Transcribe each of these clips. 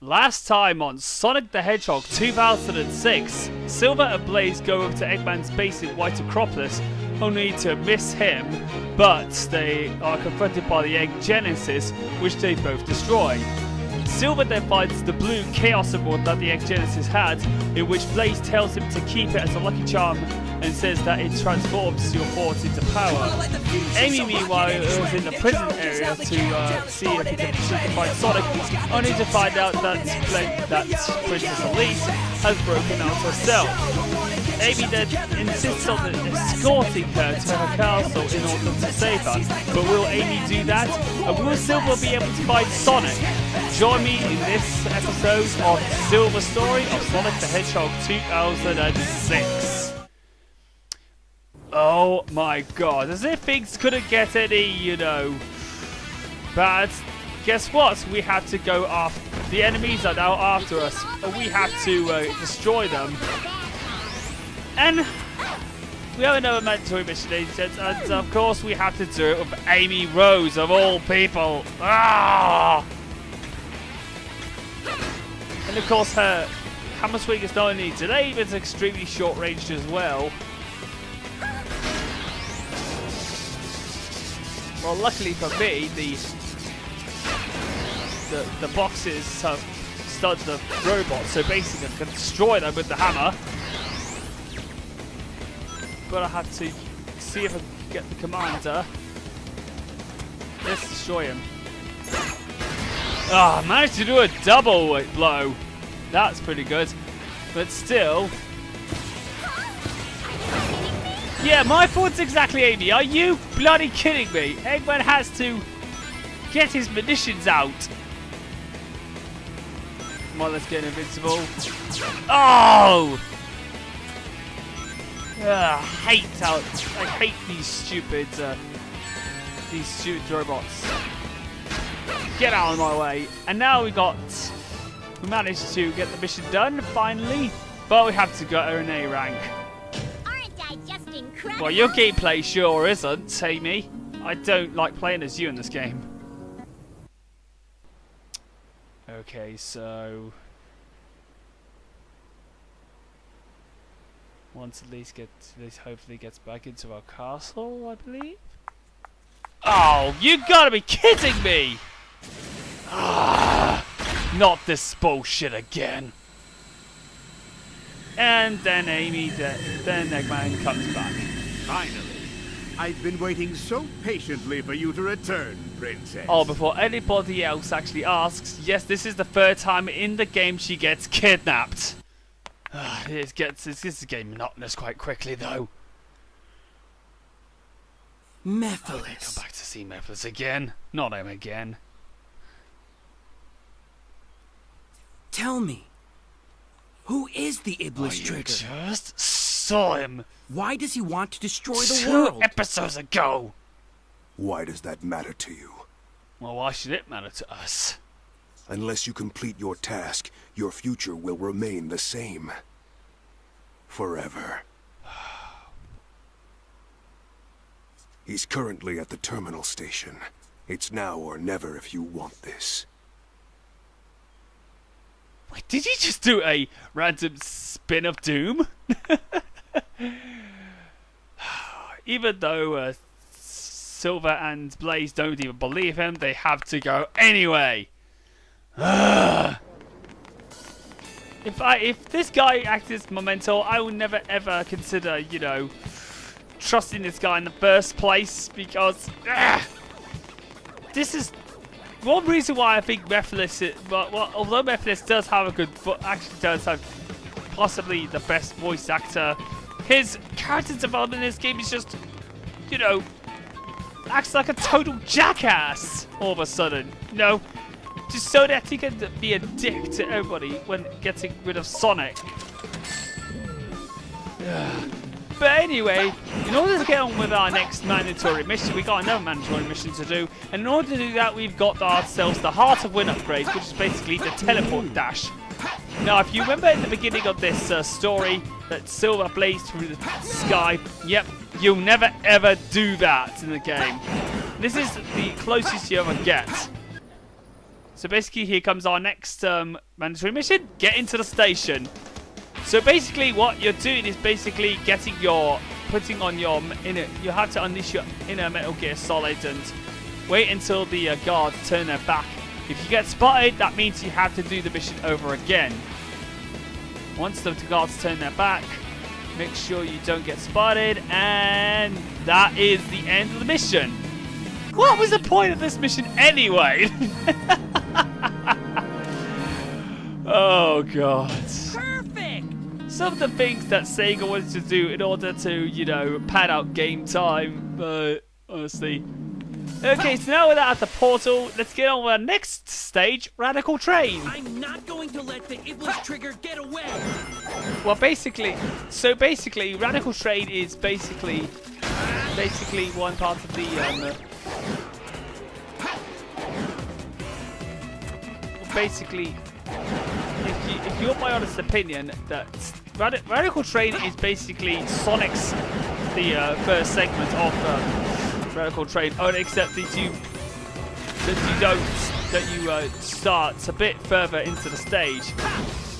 Last time on Sonic the Hedgehog 2006, Silver and Blaze go over to Eggman's base in White Acropolis, only to miss him, but they are confronted by the Egg Genesis, which they both destroy. Silver then finds the blue Chaos Emerald that the Egg Genesis had, in which Blaze tells him to keep it as a lucky charm and says that it transforms your thoughts into power. Amy, meanwhile, is in the prison area to see if she can find Sonic, only to find out that Princess Elise has broken out herself. Amy then insists on escorting her to her castle in order to save her, but will Amy do that? And will Silver be able to find Sonic? Join me in this episode of Silver Story of Sonic the Hedgehog 2006. Oh my god, as if things couldn't get any, bad. Guess what? We have to go after. The enemies are now after us, and we have to destroy them. And we have another mandatory mission, and of course we have to do it with Amy Rose, of all people. Ah! And of course her hammer swing is not only delayed, but it's extremely short ranged as well. Well, luckily for me, the boxes have stunned the robots, so basically I can destroy them with the hammer. But I have to see if I can get the commander. Let's destroy him. Ah, I managed to do a double blow. That's pretty good. But still. Yeah, my thoughts exactly, Amy. Are you bloody kidding me? Eggman has to get his munitions out. Come on, let's get invincible. Oh! I hate these stupid robots. Get out of my way. And now we managed to get the mission done finally, but we have to go an A rank. Well, your gameplay sure isn't, Amy. I don't like playing as you in this game. Okay, so once Elise hopefully gets back into our castle, I believe. Oh, you gotta be kidding me! Ah, not this bullshit again. And then then Eggman comes back. Finally. I've been waiting so patiently for you to return, Princess. Oh, before anybody else actually asks, yes, this is the third time in the game she gets kidnapped. This is getting monotonous quite quickly, though. Mephiles. Come back to see Mephiles again. Not him again. Tell me, who is the Iblis Trigger? Just saw him. Why does he want to destroy the 2 world? episodes ago. Why does that matter to you? Well, why should it matter to us? Unless you complete your task, your future will remain the same. Forever. He's currently at the terminal station. It's now or never if you want this. Wait, did you just do a random spin of doom? Even though Silver and Blaze don't even believe him, they have to go anyway. If this guy acted as Memento, I will never ever consider, trusting this guy in the first place, because this is one reason why I think Mephiles, although Mephiles does have a good, actually does have possibly the best voice actor, his character development in this game is just, acts like a total jackass all of a sudden, just so that he can be a dick to everybody when getting rid of Sonic. But anyway, in order to get on with our next mandatory mission, we got another mandatory mission to do. And in order to do that, we've got ourselves the Heart of Wind upgrade, which is basically the teleport dash. Now, if you remember in the beginning of this story that Silver blazed through the sky, yep, you'll never ever do that in the game. This is the closest you ever get. So basically, here comes our next mandatory mission. Get into the station. So basically, what you're doing is basically putting on your inner. You have to unleash your inner Metal Gear Solid and wait until the guards turn their back. If you get spotted, that means you have to do the mission over again. Once the guards turn their back, make sure you don't get spotted, and that is the end of the mission. What was the point of this mission anyway? Oh god. Perfect! Some of the things that Sega wanted to do in order to, you know, pad out game time, but honestly. Okay, so now we're at the portal. Let's get on with our next stage, Radical Train. I'm not going to let the Iblis Trigger get away! Well, basically, Radical Train is basically one part of the basically, if you want my honest opinion, that Radical Train is basically Sonic's first segment of Radical Train, only except that you start a bit further into the stage.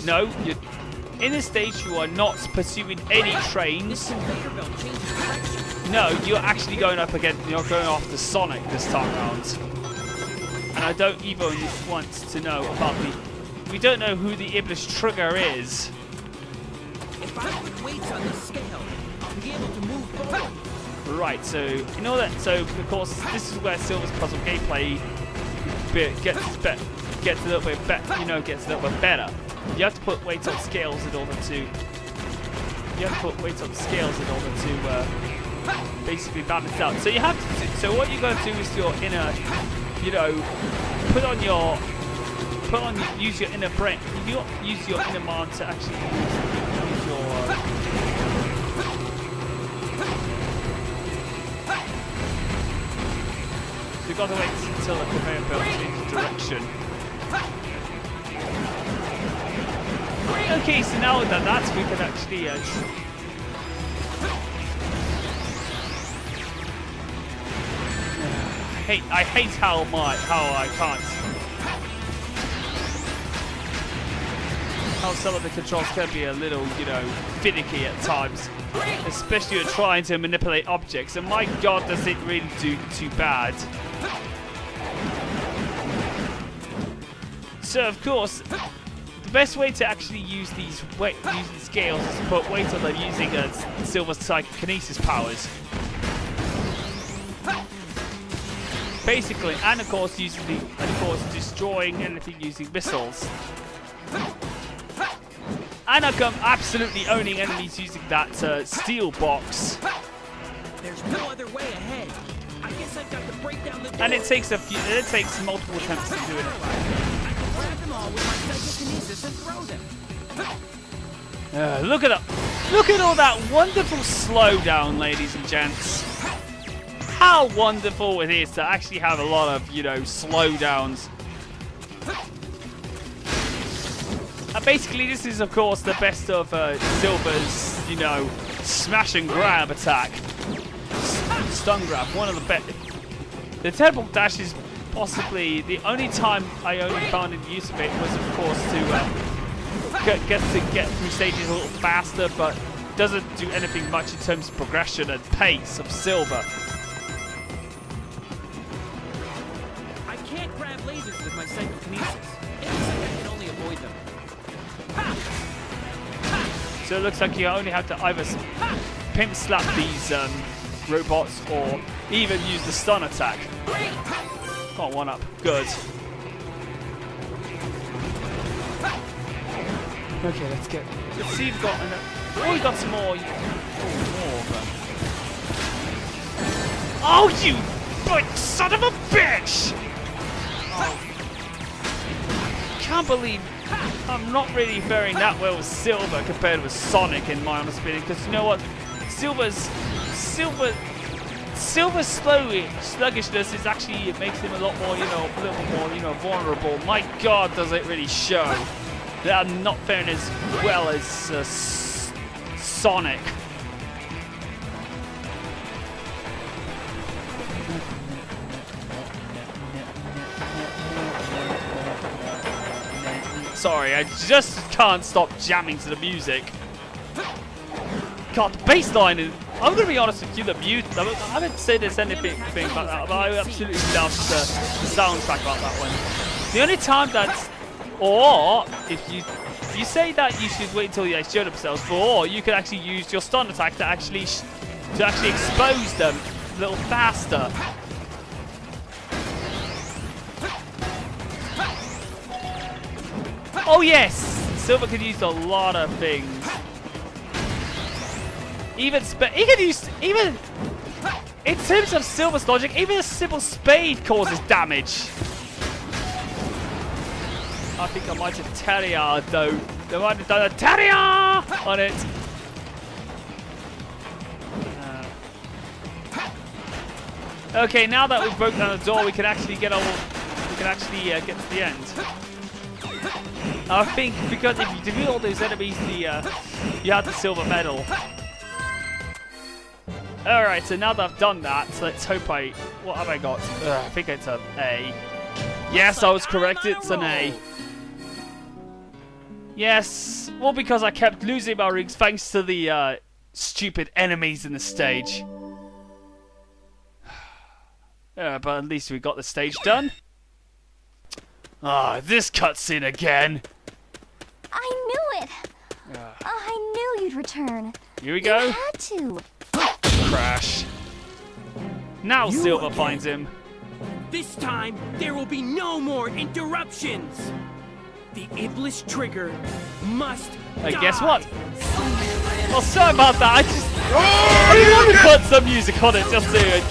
No, in this stage you are not pursuing any trains. No, you're actually going up against. You're going after Sonic this time around. And I don't even want to know about we don't know who the Iblis Trigger is. If I put weights on this scale, I'll be able to move forward. Right, so in order, of course this is where Silver's puzzle gameplay gets a little bit better. You have to put weights on scales in order to. Basically balance out. So you have to. So what you're going to do is your inner, use your inner brain. You use your inner mind to actually use your. So you've got to wait until the conveyor belt changes direction. Okay, so now that we can actually. I hate how I can't. How some of the controls can be a little, finicky at times, especially when trying to manipulate objects. And my God, does it really do too bad? So of course, the best way to actually use these scales is to put weight on them using Silver's psychokinesis powers. Basically, and of course destroying anything using missiles. And I'm absolutely owning enemies using that steel box. There's no other way ahead. I guess I've got to break down the door. And it takes multiple attempts to do it. I can grab them all with my psychokinesis and throw them. Look at all that wonderful slowdown, ladies and gents. How wonderful it is to actually have a lot of, slowdowns. Basically, this is, of course, the best of Silver's, smash and grab attack. Stun grab, one of the best. The teleport dash is possibly the only time I found the use of it was, of course, to get through stages a little faster, but doesn't do anything much in terms of progression and pace of Silver. I can't grab lasers with my psychokinesis. It looks like I can only avoid them. So it looks like you only have to either pimp slap these robots or even use the stun attack. Got one up. Good. Okay, let's see if we've got enough. Oh, we got some more. More of them. Oh, you son of a bitch! Oh. Can't believe I'm not really faring that well with Silver compared with Sonic, in my honest opinion. Because you know what, Silver's sluggishness is actually, it makes him a lot more, a little more, vulnerable. My God, does it really show that I'm not faring as well as Sonic. Sorry, I just can't stop jamming to the music. God, the bass line is... I'm going to be honest with you, the music... I haven't said there's anything about that, but I absolutely love the soundtrack about that one. The only time that's... Or, if you say that you should wait until they show themselves, or you could actually use your stun attack to actually expose them a little faster. Oh yes! Silver can use a lot of things. He can use in terms of Silver's logic, even a simple spade causes damage. I think I might have Terrier though. They might have done a Terrier on it. Okay, now that we've broken down the door, we can actually get to the end. I think because if you defeat all those enemies, you have the silver medal. Alright, so now that I've done that, so let's hope what have I got? I think it's an A. Yes, I was correct, it's an A. Yes, all because I kept losing my rings thanks to the stupid enemies in the stage. But at least we got the stage done. Ah, this cutscene again. I knew it. I knew you'd return. Here we go. You had to. Crash. Now Silver finds him. This time, there will be no more interruptions. The Iblis Trigger must die. Guess what? Oh, sorry about that. I want to put some music on it just to...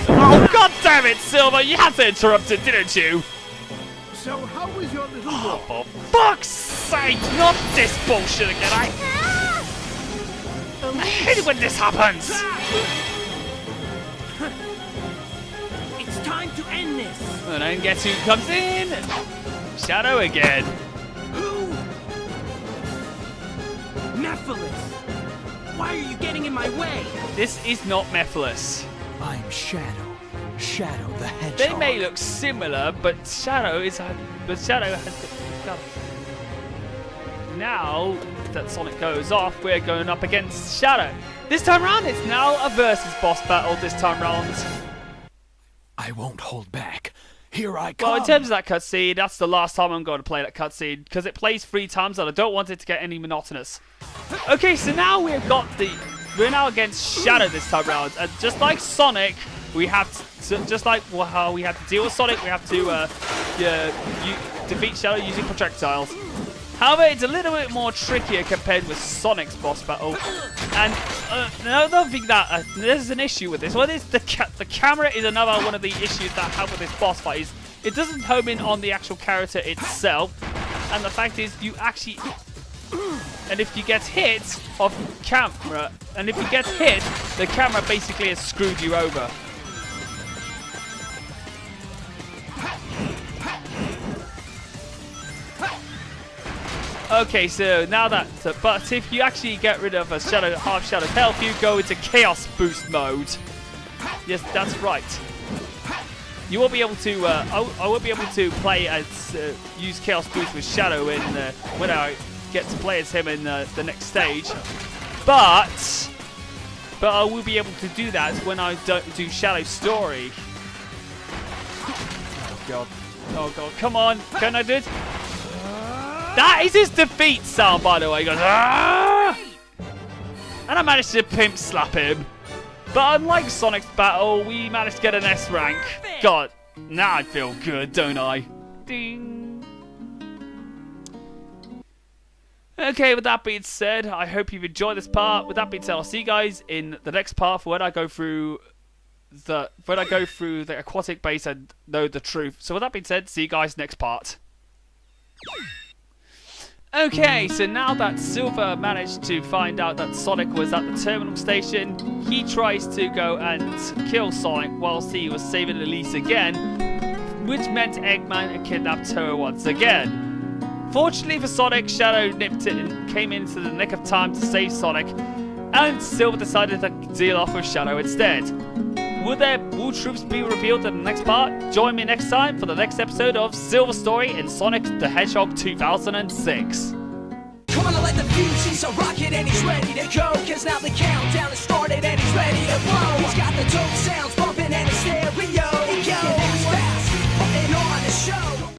Oh, god damn it, Silver! You had to interrupt it, didn't you? So how was your little walk? For fuck's sake! Not this bullshit again! I hate it when this happens! It's time to end this! And then guess who comes in? Shadow again. Who? Mephiles! Why are you getting in my way? This is not Mephiles. I'm Shadow. Shadow the Hedgehog. They may look similar, but Shadow has... Now that Sonic goes off, we're going up against Shadow. This time round, it's now a versus boss battle this time round. I won't hold back. Here I come. Well, in terms of that cutscene, that's the last time I'm going to play that cutscene, because it plays 3 times and I don't want it to get any monotonous. Okay, so now we're now against Shadow this time round, and just like Sonic, we have to, just like how we had to deal with Sonic, we have to defeat Shadow using projectiles. However, it's a little bit more trickier compared with Sonic's boss battle. And another thing that there's an issue with this. Well, the camera is another one of the issues that I have with this boss fight. Is it doesn't home in on the actual character itself, and the fact is you actually. And if you get hit off camera, and if you get hit, the camera basically has screwed you over. Okay, so now that, but if you actually get rid of a half shadow health, you go into chaos boost mode. Yes, that's right. You won't be able to. I won't be able to play as use chaos boost with Shadow in when I get to play as him in the next stage. But I will be able to do that when I do Shadow story. Oh god! Oh god! Come on! Can I do it? That is his defeat sound, by the way. He goes, "Ah!" And I managed to pimp slap him. But unlike Sonic's battle, we managed to get an S rank. God, now I feel good, don't I? Ding. Okay, with that being said, I hope you've enjoyed this part. With that being said, I'll see you guys in the next part for when I go through the aquatic base and know the truth. So with that being said, see you guys next part. Okay, so now that Silver managed to find out that Sonic was at the terminal station, he tries to go and kill Sonic whilst he was saving Elise again, which meant Eggman had kidnapped her once again. Fortunately for Sonic, Shadow nipped it and came into the nick of time to save Sonic, and Silver decided to deal off with Shadow instead. Will truths be revealed in the next part? Join me next time for the next episode of Silver Story in Sonic the Hedgehog 2006. Come on, let the fuse, he's a rocket and he's ready to go. Cause now the countdown has started and